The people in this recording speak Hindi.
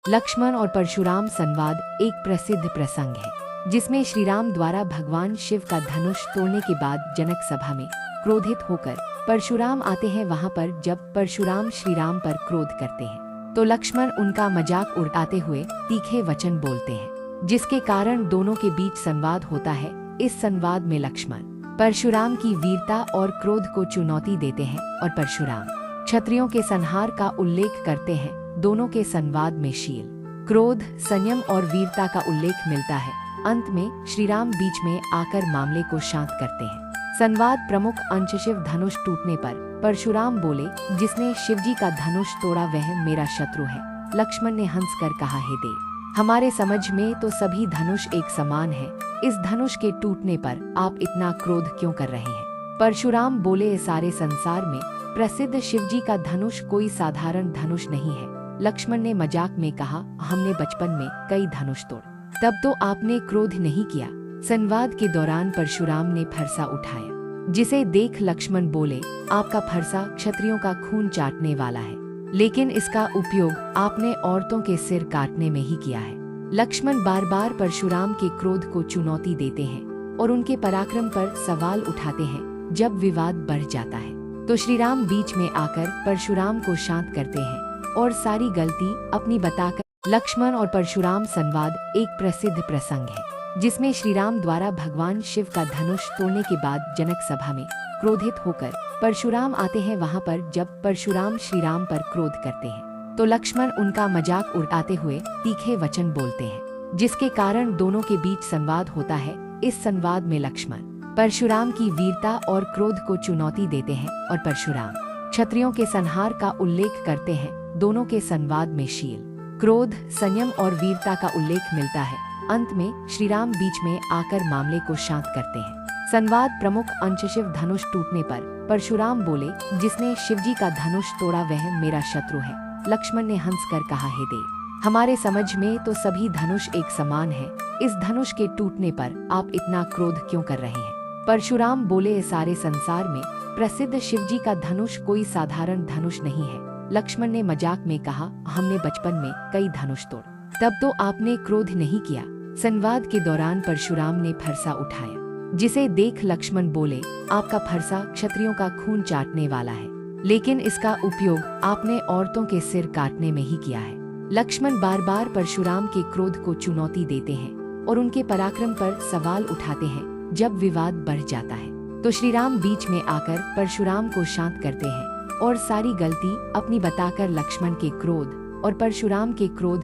लक्ष्मण और परशुराम संवाद एक प्रसिद्ध प्रसंग है जिसमें श्री राम द्वारा भगवान शिव का धनुष तोड़ने के बाद जनक सभा में क्रोधित होकर परशुराम आते हैं। वहां पर जब परशुराम श्री राम पर क्रोध करते हैं तो लक्ष्मण उनका मजाक उड़ाते हुए तीखे वचन बोलते हैं, जिसके कारण दोनों के बीच संवाद होता है। इस संवाद में लक्ष्मण परशुराम की वीरता और क्रोध को चुनौती देते हैं और परशुराम क्षत्रियों के संहार का उल्लेख करते हैं। दोनों के संवाद में शील, क्रोध, संयम और वीरता का उल्लेख मिलता है। अंत में श्री राम बीच में आकर मामले को शांत करते हैं। संवाद प्रमुख अंश शिव धनुष टूटने पर परशुराम बोले, जिसने शिवजी का धनुष तोड़ा वह मेरा शत्रु है। लक्ष्मण ने हंसकर कहा, हे देव, हमारे समझ में तो सभी धनुष एक समान है। इस धनुष के टूटने पर आप इतना क्रोध क्यों कर रहे हैं? परशुराम बोले, सारे संसार में प्रसिद्ध शिवजी का धनुष कोई साधारण धनुष नहीं है। लक्ष्मण ने मजाक में कहा, हमने बचपन में कई धनुष तोड़, तब तो आपने क्रोध नहीं किया। संवाद के दौरान परशुराम ने फरसा उठाया, जिसे देख लक्ष्मण बोले, आपका फरसा क्षत्रियों का खून चाटने वाला है, लेकिन इसका उपयोग आपने औरतों के सिर काटने में ही किया है। लक्ष्मण बार बार परशुराम के क्रोध को चुनौती देते हैं और उनके पराक्रम पर सवाल उठाते हैं। जब विवाद बढ़ जाता है तो श्री राम बीच में आकर परशुराम को शांत करते हैं और सारी गलती अपनी बताकर। लक्ष्मण और परशुराम संवाद एक प्रसिद्ध प्रसंग है जिसमें श्री राम द्वारा भगवान शिव का धनुष तोड़ने के बाद जनक सभा में क्रोधित होकर परशुराम आते हैं। वहां पर जब परशुराम श्री राम पर क्रोध करते हैं तो लक्ष्मण उनका मजाक उड़ाते हुए तीखे वचन बोलते हैं, जिसके कारण दोनों के बीच संवाद होता है। इस संवाद में लक्ष्मण परशुराम की वीरता और क्रोध को चुनौती देते हैं और परशुराम क्षत्रियों के संहार का उल्लेख करते हैं। दोनों के संवाद में शील, क्रोध, संयम और वीरता का उल्लेख मिलता है। अंत में श्री राम बीच में आकर मामले को शांत करते हैं। संवाद प्रमुख अंश शिव धनुष टूटने पर परशुराम बोले, जिसने शिवजी का धनुष तोड़ा वह मेरा शत्रु है। लक्ष्मण ने हंसकर कहा, हे देव, हमारे समझ में तो सभी धनुष एक समान है। इस धनुष के टूटने पर आप इतना क्रोध क्यों कर रहे हैं? परशुराम बोले, सारे संसार में प्रसिद्ध शिवजी का धनुष कोई साधारण धनुष नहीं है। लक्ष्मण ने मजाक में कहा, हमने बचपन में कई धनुष तोड़, तब तो आपने क्रोध नहीं किया। संवाद के दौरान परशुराम ने फरसा उठाया, जिसे देख लक्ष्मण बोले, आपका फरसा क्षत्रियों का खून चाटने वाला है, लेकिन इसका उपयोग आपने औरतों के सिर काटने में ही किया है। लक्ष्मण बार बार परशुराम के क्रोध को चुनौती देते हैं और उनके पराक्रम पर सवाल उठाते हैं। जब विवाद बढ़ जाता है तो श्री राम बीच में आकर परशुराम को शांत करते हैं और सारी गलती अपनी बताकर लक्ष्मण के क्रोध और परशुराम के क्रोध